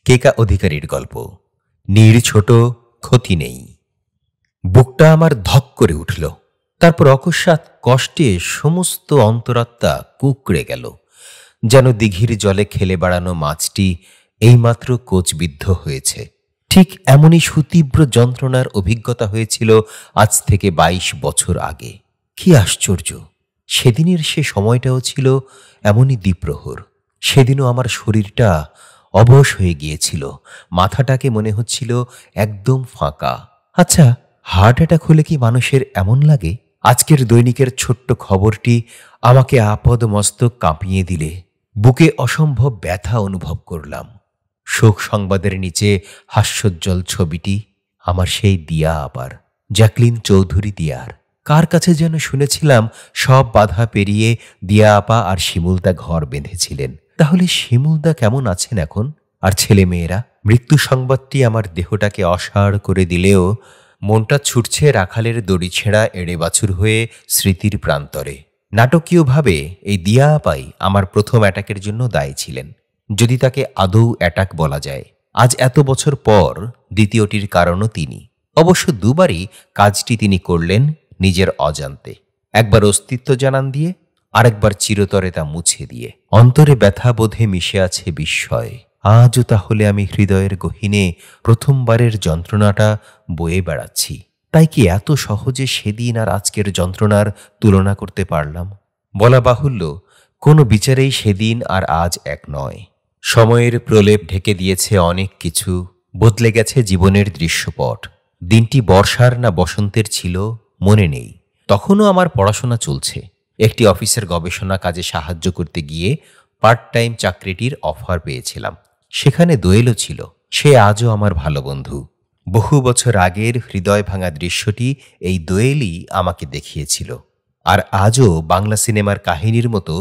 কেকা অধিকারীর গল্প। নীড় ছোট, ক্ষতি নেই। বুকটা আমার ধক করে উঠল। তারপর অকস্মাৎ কষ্টে সমস্ত অন্তরাত্মা কুঁকড়ে গেল, যেন দিঘির জলে খেলে বেড়ানো মাছটি এইমাত্র কোচবিদ্ধ হয়েছে। ঠিক এমনই সুতীব্র যন্ত্রণার অভিজ্ঞতা হয়েছিল আজ থেকে ২২ বছর আগে। কি আশ্চর্য, সেদিনের সে সময়টাও ছিল এমনই দ্বিপ্রহর। সেদিনও আমার শরীরটা অবশ হয়ে গিয়েছিল, মাথাটাকে মনে হচ্ছিল একদম ফাঁকা। আচ্ছা, হার্ট অ্যাটাক হলে কি মানুষের এমন লাগে? আজকের দৈনিকের ছোট্ট খবরটি আমাকে আপদ মস্তক কাঁপিয়ে দিলে বুকে অসম্ভব ব্যথা অনুভব করলাম। শোক সংবাদের নিচে হাস্যোজ্জ্বল ছবিটি আমার সেই দিয়া আপার, জ্যাকলিন চৌধুরী দিয়ার। কার কাছে যেন শুনেছিলাম সব বাধা পেরিয়ে দিয়া আপা আর শিমুলদা ঘর বেঁধেছিলেন। তাহলে শিমুলদা কেমন আছেন এখন? আর ছেলে মেয়েরা? মৃত্যু সংবাদটি আমার দেহটাকে অসাড় করে দিলেও মনটা ছুটছে রাখালের দড়ি ছেঁড়া এড়ে বাছুর হয়ে স্মৃতির প্রান্তরে। নাটকীয়ভাবে এই দিয়া আপাই আমার প্রথম অ্যাটাকের জন্য দায়ী ছিলেন, যদি তাকে আদৌ অ্যাটাক বলা যায়। আজ এত বছর পর দ্বিতীয়টির কারণও তিনি। অবশ্য দুবারই কাজটি তিনি করলেন নিজের অজান্তে। একবার অস্তিত্ব জানান দিয়ে, আরেকবার চিরতরে তা মুছে দিয়ে। অন্তরে ব্যথা বোধে মিশে আছে বিস্ময়। আজও তাহলে আমি হৃদয়ের গহীনে প্রথমবারের যন্ত্রণাটা বয়ে বেড়াচ্ছি। তাই কি এত সহজে সেদিন আর আজকের যন্ত্রণার তুলনা করতে পারলাম? বলা বাহুল্য, কোনো বিচারেই সেদিন আর আজ এক নয়। সময়ের প্রলেপ ঢেকে দিয়েছে অনেক কিছু, বদলে গেছে জীবনের দৃশ্যপট। দিনটি বর্ষার না বসন্তের ছিল মনে নেই। তখনও আমার পড়াশোনা চলছে। একটি অফিসের গবেষণা কাজে সাহায্য করতে গিয়ে পার্ট টাইম চাকরিটির অফার পেয়েছিলাম। সেখানে দোয়েলও ছিল। সে আজও আমার ভালো বন্ধু। বহু বছর আগের হৃদয় ভাঙা দৃশ্যটি এই দোয়েলই আমাকে দেখিয়েছিল। আর আজও বাংলা সিনেমার কাহিনীর মতো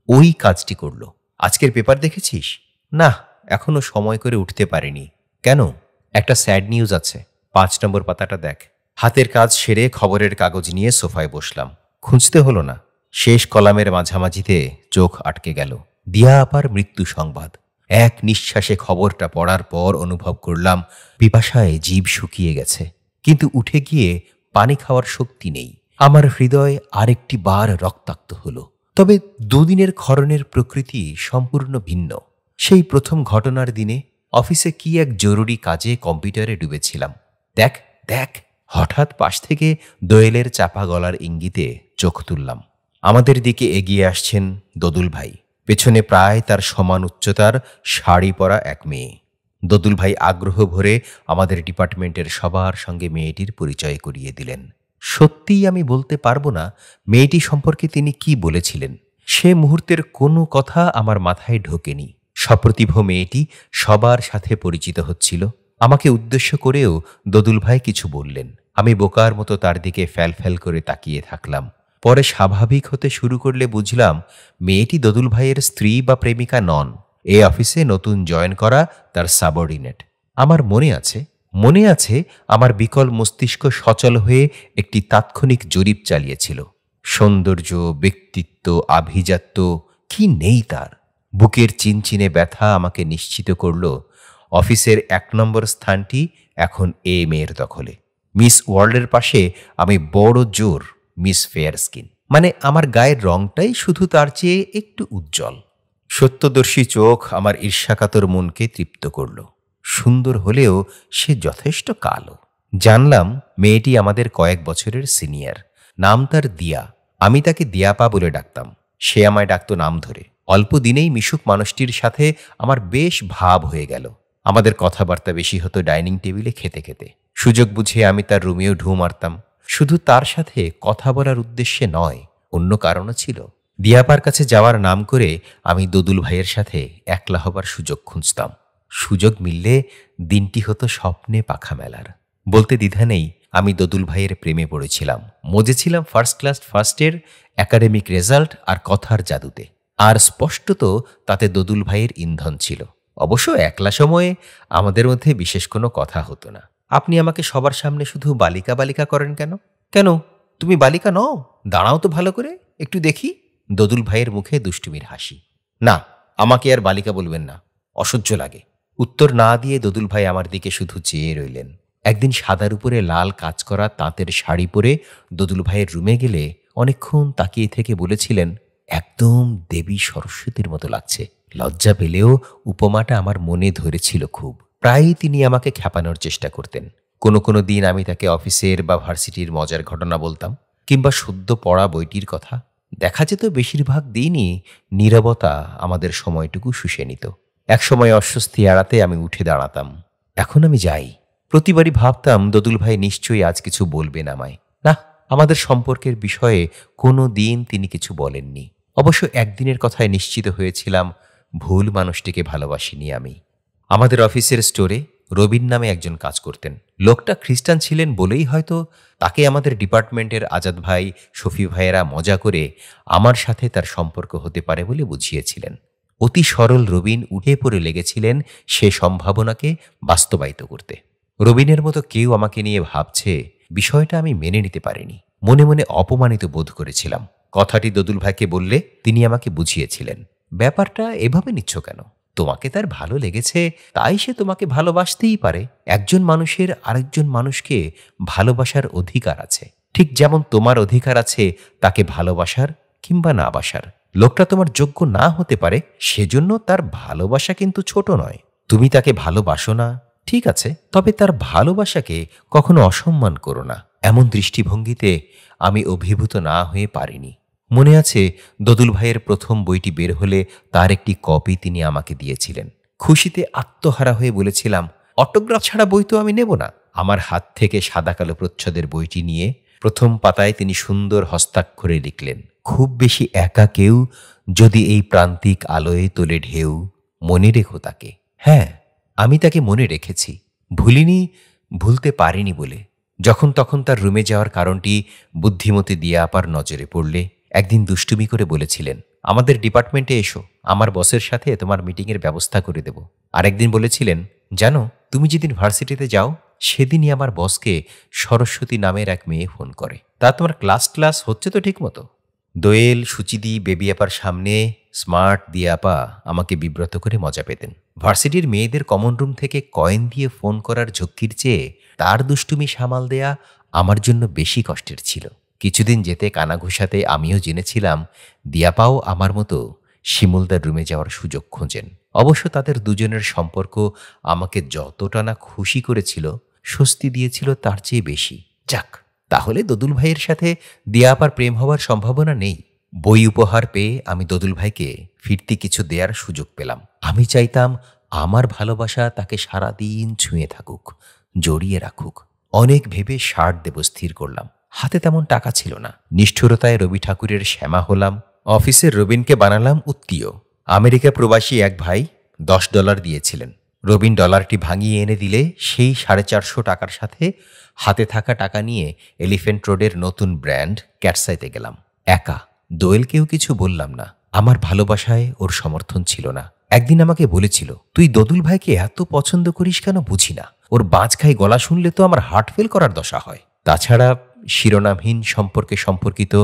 ওই কাজটি করল। আজকের পেপার দেখেছিস? না, এখনো সময় করে উঠতে পারিনি। কেন? একটা স্যাড নিউজ আছে। ৫ নম্বর পাতাটা দেখ। হাতের কাজ সেরে খবরের কাগজ নিয়ে সোফায় বসলাম। খুঁজতে হলো না। শেষ কলামের মাঝামাঝিতে চোখ আটকে গেল। দিয়া আপার মৃত্যু সংবাদ। এক নিঃশ্বাসে খবরটা পড়ার পর অনুভব করলাম পিপাসায় জিভ শুকিয়ে গেছে, কিন্তু উঠে গিয়ে পানি খাওয়ার শক্তি নেই। আমার হৃদয় আরেকটি বার রক্তাক্ত হলো। তবে দুদিনের ক্ষরণের প্রকৃতি সম্পূর্ণ ভিন্ন। সেই প্রথম ঘটনার দিনে অফিসে কি এক জরুরি কাজে কম্পিউটারে ডুবেছিলাম। দেখ দেখ, হঠাৎ পাশ থেকে দোয়েলের চাপা গলার ইঙ্গিতে চোখ তুললাম। আমাদের দিকে এগিয়ে আসছেন দদুল ভাই। পেছনে প্রায় তার সমান উচ্চতার শাড়ি পরা এক মেয়ে। দদুল ভাই আগ্রহ ভরে আমাদের ডিপার্টমেন্টের সবার সঙ্গে মেয়েটির পরিচয় করিয়ে দিলেন। সত্যিই আমি বলতে পারবো না মেয়েটি সম্পর্কে তিনি কি বলেছিলেন। সে মুহূর্তের কোনো কথা আমার মাথায় ঢোকেনি। সপ্রতিভ মেয়েটি সবার সাথে পরিচিত হচ্ছিল। আমাকে উদ্দেশ্য করেও দদুল ভাই কিছু বললেন। আমি বোকার মতো তার দিকে ফ্যাল করে তাকিয়ে থাকলাম। পরে স্বাভাবিক হতে শুরু করলে বুঝলাম মেয়েটি দদুল ভাইয়ের স্ত্রী বা প্রেমিকা নন। এই অফিসে নতুন জয়েন করা তার সাবঅর্ডিনেট। আমার মনে আছে আমার বিকল মস্তিষ্ক সচল হয়ে একটি তাৎক্ষণিক জরিপ চালিয়েছিল। সৌন্দর্য, ব্যক্তিত্ব, আভিজাত্য কি নেই তার। বুকের চিনচিনে ব্যথা আমাকে নিশ্চিত করল অফিসের ১ নম্বর স্থানটি এখন এ মেয়ের দখলে। মিস ওয়ার্ল্ডের পাশে আমি বড় জোর মিস ফেয়ার স্কিন। মানে আমার গায়ের রংটাই শুধু তার চেয়ে একটু উজ্জ্বল। সত্যদর্শী চোখ আমার ঈর্ষাকাতর মনকে তৃপ্ত করল। সুন্দর হলেও সে যথেষ্ট কালো। জানলাম মেয়েটি আমাদের কয়েক বছরের সিনিয়র। নাম তার দিয়া। আমি তাকে দিয়াপা বলে ডাকতাম। সে আমায় ডাকত নাম ধরে। অল্প দিনেই মিশুক মানুষটির সাথে আমার বেশ ভাব হয়ে গেল। আমাদের কথাবার্তা বেশি হতো ডাইনিং টেবিলে খেতে খেতে। সুযোগ বুঝে আমি তার রুমেও ঢু মারতাম। শুধু তার সাথে কথা বলার উদ্দেশ্যে নয়, অন্য কারণও ছিল। দিয়াপার কাছে যাওয়ার নাম করে আমি দদুল ভাইয়ের সাথে একলা হবার সুযোগ খুঁজতাম। সুযোগ মিললে দিনটি হতো স্বপ্নে পাখা মেলার। বলতে দ্বিধা নেই, আমি দদুল ভাইয়ের প্রেমে পড়েছিলাম। মজেছিলাম ফার্স্ট ক্লাস ফার্স্টের একাডেমিক রেজাল্ট আর কথার জাদুতে। আর স্পষ্টত তাতে দদুল ভাইয়ের ইন্ধন ছিল। অবশ্য একলা সময়ে আমাদের মধ্যে বিশেষ কোনো কথা হতো না। আপনি আমাকে সবার সামনে শুধু বালিকা বালিকা করেন কেন? কেন, তুমি বালিকা নও? দাঁড়াও তো ভালো করে, একটু দেখি। দদুল ভাইয়ের মুখে দুষ্টুমির হাসি। না, আমাকে আর বালিকা বলবেন না, অসহ্য লাগে। উত্তর না দিয়ে দোদুল ভাই আমার দিকে শুধু চেয়ে রইলেন। একদিন সাদার উপরে লাল কাজ করা তাঁতের শাড়ি পরে দোদুল ভাইয়ের রুমে গেলে অনেকক্ষণ তাকিয়ে থেকে বলেছিলেন, একদম দেবী সরস্বতীর মতো লাগছে। লজ্জা পেলেও উপমাটা আমার মনে ধরেছিল খুব। প্রায়ই তিনি আমাকে খ্যাপানোর চেষ্টা করতেন। কোনো কোনো দিন আমি তাকে অফিসের বা ভার্সিটির মজার ঘটনা বলতাম, কিংবা সদ্য পড়া বইটির কথা। দেখা যেত বেশিরভাগ দিনই নীরবতা আমাদের সময়টুকু শুষে নিত। একসময় অস্বস্তি এড়াতে আমি উঠে দাঁড়াতাম। এখন আমি যাই। প্রতিবারই ভাবতাম দোদুল ভাই নিশ্চয়ই আজ কিছু বলবেন আমায়। না, আমাদের সম্পর্কের বিষয়ে কোনো দিন তিনি কিছু বলেননি। অবশ্য একদিনের কথায় নিশ্চিত হয়েছিলাম, ভুল মানুষটিকে ভালোবাসিনি আমি। আমাদের অফিসের স্টোরে রবিন নামে একজন কাজ করতেন। লোকটা খ্রিস্টান ছিলেন বলেই হয়তো তাকে আমাদের ডিপার্টমেন্টের আজাদ ভাই, শফি ভাইয়েরা মজা করে আমার সাথে তার সম্পর্ক হতে পারে বলে বুঝিয়েছিলেন। অতি সরল রবিন উঠে পড়ে লেগেছিলেন সে সম্ভাবনাকে বাস্তবায়িত করতে। রবিনের মতো কেউ আমাকে নিয়ে ভাবছে, বিষয়টা আমি মেনে নিতে পারিনি। মনে মনে অপমানিত বোধ করেছিলাম। কথাটি দোদুল ভাইকে বললে তিনি আমাকে বুঝিয়েছিলেন, ব্যাপারটা এভাবে নিচ্ছ কেন? তোমাকে তার ভালো লেগেছে, তাই সে তোমাকে ভালোবাসতেই পারে। একজন মানুষের আরেকজন মানুষকে ভালোবাসার অধিকার আছে, ঠিক যেমন তোমার অধিকার আছে তাকে ভালোবাসার কিংবা না বাসার। লোকটা তোমার যোগ্য না হতে পারে, সেজন্য তার ভালোবাসা কিন্তু ছোট নয়। তুমি তাকে ভালোবাসো না, ঠিক আছে, তবে তার ভালোবাসাকে কখনো অসম্মান করো না। এমন দৃষ্টিভঙ্গিতে আমি অভিভূত না হয়ে পারিনি। মনে আছে, দোদুল ভাইয়ের প্রথম বইটি বের হলে তার একটি কপি তিনি আমাকে দিয়েছিলেন। খুশিতে আত্মহারা হয়ে বলেছিলাম, অটোগ্রাফ ছাড়া বই তো আমি নেব না। আমার হাত থেকে সাদা কালো প্রচ্ছদের বইটি নিয়ে প্রথম পাতায় তিনি সুন্দর হস্তাক্ষরে লিখলেন, খুব বেশি একা কেউ যদি এই প্রান্তিক আলোয় তোলে ঢেউ, মনে রেখো তাকে। হ্যাঁ, আমি তাকে মনে রেখেছি, ভুলিনি, ভুলতে পারিনি বলে। যখন তখন তার রুমে যাওয়ার কারণটি বুদ্ধিমতী দিয়া আপার নজরে পড়লে একদিন দুষ্টুমি করে বলেছিলেন, আমাদের ডিপার্টমেন্টে এসো, আমার বসের সাথে তোমার মিটিংয়ের ব্যবস্থা করে দেব। আরেকদিন বলেছিলেন, জানো, তুমি যেদিন ভার্সিটিতে যাও সেদিনই আমার বসকে সরস্বতী নামের এক মেয়ে ফোন করে। তা তোমার ক্লাস হচ্ছে তো ঠিক মতো? দোয়েল, সুচিদি, বেবি আপার সামনে স্মার্ট দিয়া আপা আমাকে বিব্রত করে মজা পেতেন। ভার্সিটির মেয়েদের কমন রুম থেকে কয়েন দিয়ে ফোন করার ঝক্কির চেয়ে তার দুষ্টুমি সামাল দেয়া আমার জন্য বেশি কষ্টের ছিল। কিছুদিন যেতে কানাঘুষাতে আমিও জেনেছিলাম দিয়াপাও আমার মতো শিমুলদার রুমে যাওয়ার সুযোগ খোঁজেন। অবশ্য তাদের দুজনের সম্পর্ক আমাকে যতটা না খুশি করেছিল, স্বস্তি দিয়েছিল তার চেয়ে বেশি। যাক, তাহলে দোদুল ভাইয়ের সাথে দিয়াপার প্রেম হওয়ার সম্ভাবনা নেই। বই উপহার পেয়ে আমি দোদুল ভাইকে ফিরতি কিছু দেওয়ার সুযোগ পেলাম। আমি চাইতাম আমার ভালোবাসা তাকে সারাদিন ছুঁয়ে থাকুক, জড়িয়ে রাখুক। অনেক ভেবে শার্ট দেব স্থির করলাম। হাতে তেমন টাকা ছিল না। নিষ্ঠুরতায় রবি ঠাকুরের শ্যামা হলাম। অফিসের রবিনকে বানালাম উত্তীয়। আমেরিকা প্রবাসী এক ভাই $10 দিয়েছিলেন। রবিন ডলারটি ভাঙিয়ে এনে দিলে সেই 450 টাকার সাথে হাতে থাকা টাকা নিয়ে এলিফ্যান্ট রোডের নতুন ব্র্যান্ড ক্যাটসাইতে গেলাম। একা, দোয়েলকেও কিছু বললাম না। আমার ভালোবাসায় ওর সমর্থন ছিল না। একদিন আমাকে বলেছিল, তুই দোদুল ভাইকে এত পছন্দ করিস কেন বুঝি না, ওর বাজখাই গলা শুনলে তো আমার হার্ট ফেল করার দশা হয়। তাছাড়া শিরোনামহীন সম্পর্কে সম্পর্কিত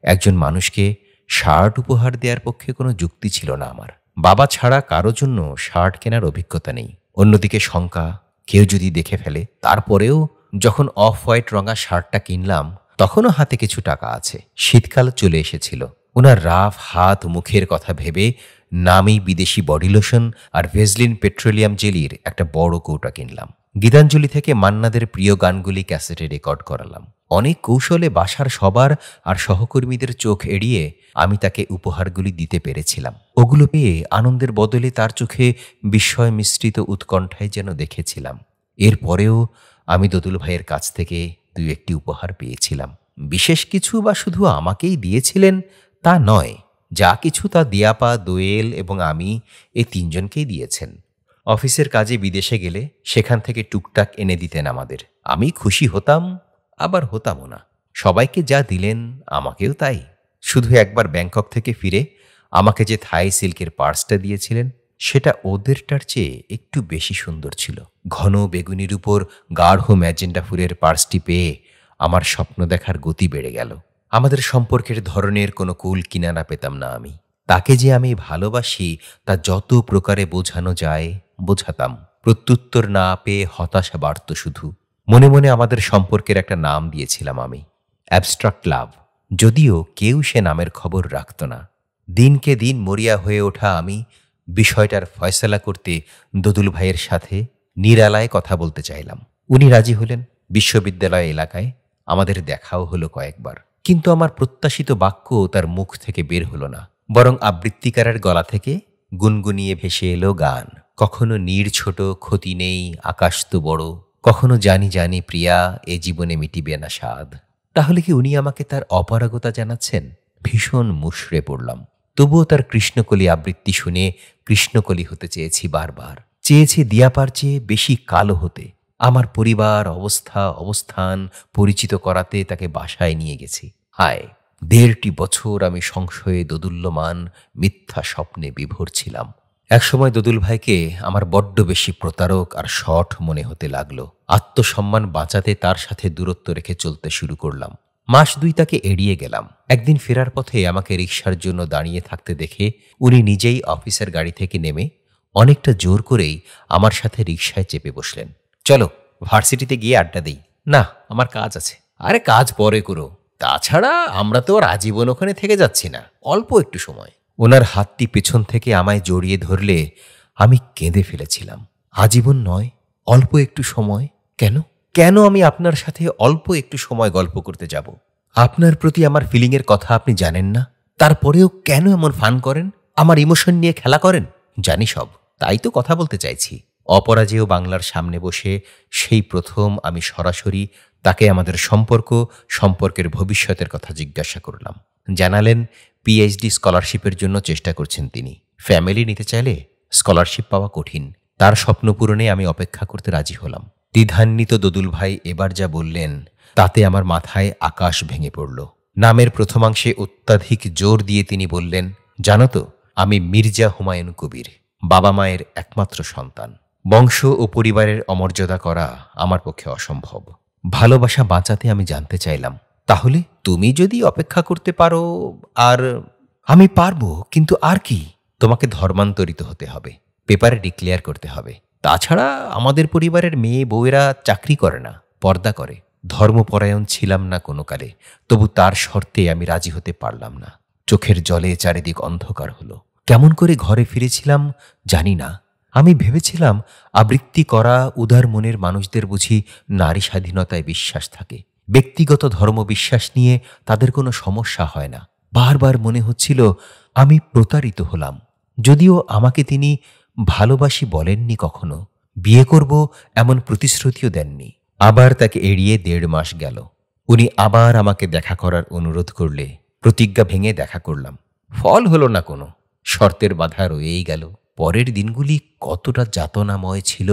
একজন মানুষকে শার্ট উপহার দেওয়ার পক্ষে কোনো যুক্তি ছিল না আমার। বাবা ছাড়া কারো জন্য শার্ট কেনার অভিজ্ঞতা নেই। অন্যদিকে শঙ্কা, কেউ যদি দেখে ফেলে। তারপরেও যখন অফ হোয়াইট রঙা শার্টটা কিনলাম তখনও হাতে কিছু টাকা আছে। শীতকাল চলে এসেছিল। ওনার রাফ হাত মুখের কথা ভেবে নামি বিদেশি বডি লোশন আর ভেজলিন পেট্রোলিয়াম জেলির একটা বড় কৌটা কিনলাম। গীতাঞ্জলি থেকে মান্নাদের প্রিয় গানগুলি ক্যাসেটে রেকর্ড করালাম। অনেক কৌশলে বাসার সবার আর সহকর্মীদের চোখ এড়িয়ে আমি তাকে উপহারগুলি দিতে পেরেছিলাম। ওগুলো পেয়ে আনন্দের বদলে তার চোখে বিস্ময় মিশ্রিত উৎকণ্ঠায় যেন দেখেছিলাম। এরপরেও আমি দোদুল ভাইয়ের কাছ থেকে 2-1টি উপহার পেয়েছিলাম। বিশেষ কিছু বা শুধু আমাকেই দিয়েছিলেন তা নয়, যা কিছু তা দিয়াপা, দোয়েল এবং আমি এই 3 জনকেই দিয়েছেন। অফিসের কাজে বিদেশে গেলে সেখান থেকে টুকটাক এনে দিতেন আমাদের। আমি খুশি হতাম, আবার হতামও না। সবাইকে যা দিলেন আমাকেও তাই। শুধু একবার ব্যাংকক থেকে ফিরে আমাকে যে থাই সিল্কের পার্সটা দিয়েছিলেন সেটা ওদেরটার চেয়ে একটু বেশি সুন্দর ছিল। ঘন বেগুনির উপর গাঢ় ম্যাজেন্টা ফুলের পার্সটি পেয়ে আমার স্বপ্ন দেখার গতি বেড়ে গেল। আমাদের সম্পর্কের ধরনের কোনো কুল কিনারা পেতাম না আমি। তাকে যে আমি ভালোবাসি তা যত প্রকারে বোঝানো যায় বোঝাতাম। প্রত্যুত্তর না পেয়ে হতাশা বাড়ত শুধু। মনে মনে আমাদের সম্পর্কের একটা নাম দিয়েছিলাম আমি, অ্যাবস্ট্রাক্ট লাভ। যদিও কেউ সে নামের খবর রাখত না। দিনকে দিন মরিয়া হয়ে ওঠা আমি বিষয়টার ফয়সালা করতে দোদুল ভাইয়ের সাথে নিরালায় কথা বলতে চাইলাম। উনি রাজি হলেন। বিশ্ববিদ্যালয় এলাকায় আমাদের দেখাও হলো কয়েকবার, কিন্তু আমার প্রত্যাশিত বাক্য তার মুখ থেকে বের হলো না। বরং আবৃত্তিকারের গলা থেকে গুনগুনিয়ে ভেসে এলো গান। কখনো নীড় ছোট, ক্ষতি নেই, আকাশ তো বড়, কখনো জানি জানি প্রিয়া, এ জীবনে মিটিবে না স্বাদ। তাহলে কি উনি আমাকে তার অপারগতা জানাচ্ছেন? ভীষণ মুষড়ে পড়লাম। তবুও তার কৃষ্ণকলি আবৃত্তি শুনে কৃষ্ণকলি হতে চেয়েছি বারবার। চেয়েছি দিয়াপার চেয়ে বেশি কালো হতে। আমার পরিবার, অবস্থা, অবস্থান পরিচিত করাতে তাকে বাসায় নিয়ে গেছি। হায়, ১.৫ বছর আমি সংশয়ে দোদুল্যমান মিথ্যা স্বপ্নে বিভোর ছিলাম। একসময় দোদুল ভাইকে আমার বড্ড বেশি প্রতারক আর শঠ মনে হতে লাগলো। আত্মসম্মান বাঁচাতে তার সাথে দূরত্ব রেখে চলতে শুরু করলাম। মাস ২ তাকে এড়িয়ে গেলাম। একদিন ফেরার পথে আমাকে রিকশার জন্য দাঁড়িয়ে থাকতে দেখে উনি নিজেই অফিসের গাড়ি থেকে নেমে অনেকটা জোর করেই আমার সাথে রিকশায় চেপে বসলেন। চলো, ভার্সিটিতে গিয়ে আড্ডা দিই। না, আমার কাজ আছে। আরে কাজ পরে করো, তাছাড়া আমরা তো আর আজীবন ওখানে থেকে যাচ্ছি না, অল্প একটু সময়। ওনার হাতটি পেছন থেকে আমায় জড়িয়ে ধরলে আমি কেঁদে ফেলেছিলাম। আজীবন নয়, অল্প একটু সময়? কেন কেন আমি আপনার সাথে অল্প একটু সময় গল্প করতে যাব? আপনার প্রতি আমার ফিলিংয়ের কথা আপনি জানেন না, তারপরেও কেন এমন ফান করেন? আমার ইমোশন নিয়ে খেলা করেন? জানি সব, তাই তো কথা বলতে চাইছি। অপরাজেয় বাংলার সামনে বসে সেই প্রথম আমি সরাসরি তাকে আমাদের সম্পর্কের ভবিষ্যতের কথা জিজ্ঞাসা করলাম। জানালেন পিএইচডি স্কলারশিপের জন্য চেষ্টা করছেন তিনি। ফ্যামিলি নিতে চাইলে স্কলারশিপ পাওয়া কঠিন। তার স্বপ্ন পূরণে আমি অপেক্ষা করতে রাজি হলাম। দ্বিধান্বিত দোদুল ভাই এবার যা বললেন তাতে আমার মাথায় আকাশ ভেঙে পড়ল। নামের প্রথমাংশে অত্যাধিক জোর দিয়ে তিনি বললেন, জানো তো, আমি মির্জা হুমায়ুন কবির, বাবা মায়ের একমাত্র সন্তান। বংশ ও পরিবারের অমর্যাদা করা আমার পক্ষে অসম্ভব। ভালোবাসা বাঁচাতে আমি জানতে চাইলাম, তাহলে তুমি যদি অপেক্ষা করতে পারো? আর আমি পারবো, কিন্তু আর কি? তোমাকে ধর্মান্তরিত হতে হবে, পেপারে ডিক্লেয়ার করতে হবে। তাছাড়া আমাদের পরিবারের মেয়ে বউয়েরা চাকরি করে না, পর্দা করে। ধর্মপরায়ণ ছিলাম না কোনো কালে, তবু তার শর্তে আমি রাজি হতে পারলাম না। চোখের জলে চারিদিক অন্ধকার হলো। কেমন করে ঘরে ফিরেছিলাম জানি না। আমি ভেবেছিলাম আবৃত্তি করা উদার মনের মানুষদের বুঝি নারী স্বাধীনতায় বিশ্বাস থাকে, ব্যক্তিগত ধর্মবিশ্বাস নিয়ে তাদের কোনো সমস্যা হয় না। বারবার মনে হচ্ছিল আমি প্রতারিত হলাম। যদিও আমাকে তিনি ভালোবাসি বলেননি, কখনো বিয়ে করব এমন প্রতিশ্রুতিও দেননি। আবার তাকে এড়িয়ে ১.৫ মাস গেল। উনি আবার আমাকে দেখা করার অনুরোধ করলে প্রতিজ্ঞা ভেঙে দেখা করলাম। ফল হলো না কোনো, শর্তের বাধা রয়েই গেল। পরের দিনগুলি কতটা যাতনাময় ছিল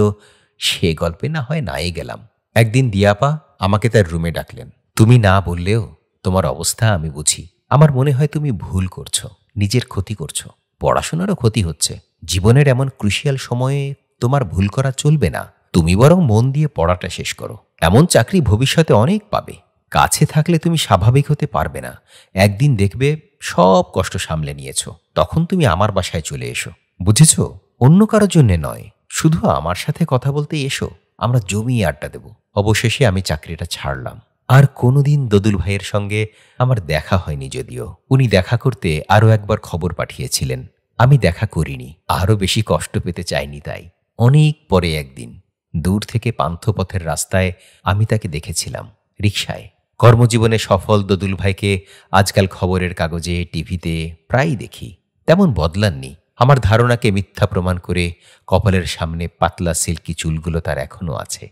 সে গল্পে না হয় নাই গেলাম। একদিন দিয়াপা আমাকে তার রুমে ডাকলেন। তুমি না বললেও তোমার অবস্থা আমি বুঝি। আমার মনে হয় তুমি ভুল করছো, নিজের ক্ষতি করছো, পড়াশোনারও ক্ষতি হচ্ছে। জীবনের এমন ক্রুশিয়াল সময়ে তোমার ভুল করা চলবে না। তুমি বরং মন দিয়ে পড়াটা শেষ করো। এমন চাকরি ভবিষ্যতে অনেক পাবে। কাছে থাকলে তুমি স্বাভাবিক হতে পারবে না। একদিন দেখবে সব কষ্ট সামলে নিয়েছো, তখন তুমি আমার বাসায় চলে এসো। বুঝেছ? অন্য কারোর জন্যে নয়, শুধু আমার সাথে কথা বলতে এসো, আমরা জমিয়ে আড্ডা দেব। অবশেষে আমি চাকরিটা ছাড়লাম। আর কোনোদিন দোদুল ভাইয়ের সঙ্গে আমার দেখা হয়নি। যদিও উনি দেখা করতে আরও একবার খবর পাঠিয়েছিলেন, আমি দেখা করিনি। আরও বেশি কষ্ট পেতে চাইনি তাই। অনেক পরে একদিন দূর থেকে পান্থপথের রাস্তায় আমি তাকে দেখেছিলাম, রিকশায়। কর্মজীবনে সফল দোদুল ভাইকে আজকাল খবরের কাগজে, টিভিতে প্রায়ই দেখি। তেমন বদলাননি। আমার ধারণাকে মিথ্যা প্রমাণ করে কপালের সামনে পাতলা সিল্কি চুলগুলো তার এখনো আছে।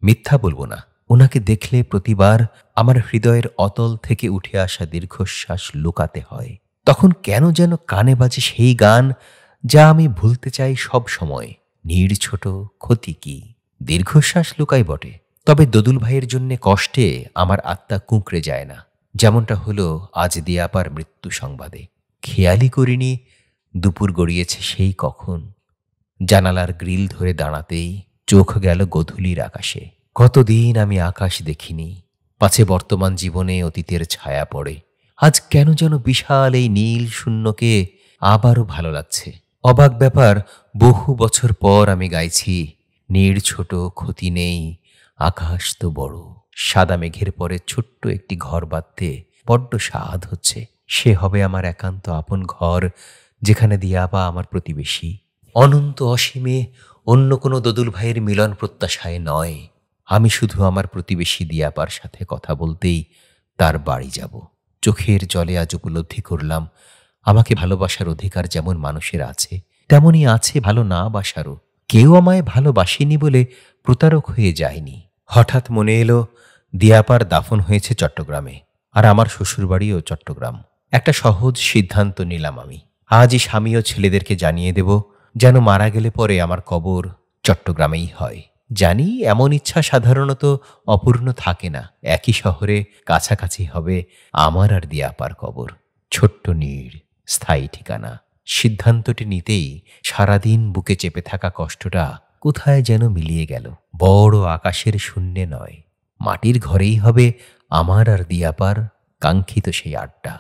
মিথ্যা বলবো না, ওনাকে দেখলে প্রতিবার আমার হৃদয়ের অতল থেকে উঠে আসা দীর্ঘশ্বাস লুকাতে হয়। তখন কেন যেন কানে বাজে সেই গান যা আমি ভুলতে চাই সব সময়। নীড় ছোট, ক্ষতি কি? দীর্ঘশ্বাস লুকাই বটে, তবে দোদুল ভাইয়ের জন্যে কষ্টে আমার আত্মা কুঁকড়ে যায় না, যেমনটা হলো আজ দিয়াপার মৃত্যু সংবাদে। খেয়ালই করিনি দুপুর গড়িয়েছে সেই কখন। জানালার গ্রিল ধরে দাঁড়াতেই চোখ গেল গধূলির আকাশে। কতদিন আমি আকাশ দেখিনি, পাছে বর্তমান জীবনে অতীতের ছায়া পড়ে। আজ কেন যেন বিশাল এই নীল শূন্যকে আবারও ভালো লাগছে। অবাক ব্যাপার, বহু বছর পর আমি গাইছি, নীড় ছোট ক্ষতি নেই, আকাশ তো বড়। সাদা মেঘের পরে ছোট্ট একটি ঘর বাঁধতে বড্ড স্বাদ হচ্ছে। সে হবে আমার একান্ত আপন ঘর, যেখানে দিয়াবা আমার প্রতিবেশী। অনন্ত অসীমে অন্য কোনো দোদুল ভাইয়ের মিলন প্রত্যাশায় নয়, আমি শুধু আমার প্রতিবেশী দিয়াপার সাথে কথা বলতেই তার বাড়ি যাব। চোখের জলে আজ উপলব্ধি করলাম, আমাকে ভালোবাসার অধিকার যেমন মানুষের আছে, তেমনি আছে ভালো না বাসারও। কেউ আমায় ভালোবাসেনি বলে প্রতারক হয়ে যায়নি। হঠাৎ মনে এলো, দিয়াপার দাফন হয়েছে চট্টগ্রামে, আর আমার শ্বশুরবাড়িও চট্টগ্রাম। একটা সহজ সিদ্ধান্ত নিলাম আমি, আজই স্বামী ও ছেলেদেরকে জানিয়ে দেব, যেন মারা গেলে পরে আমার কবর চট্টগ্রামেই হয়। জানি এমন ইচ্ছা সাধারণত অপূর্ণ থাকে না। একই শহরে কাছাকাছি হবে আমার আর দিয়াপার কবর। ছোট্ট নীড়, স্থায়ী ঠিকানা। সিদ্ধান্তটি নিতেই সারাদিন বুকে চেপে থাকা কষ্টটা কোথায় যেন মিলিয়ে গেল। বড় আকাশের শূন্যে নয়, মাটির ঘরেই হবে আমার আর দিয়াপার কাঙ্ক্ষিত সেই আড্ডা।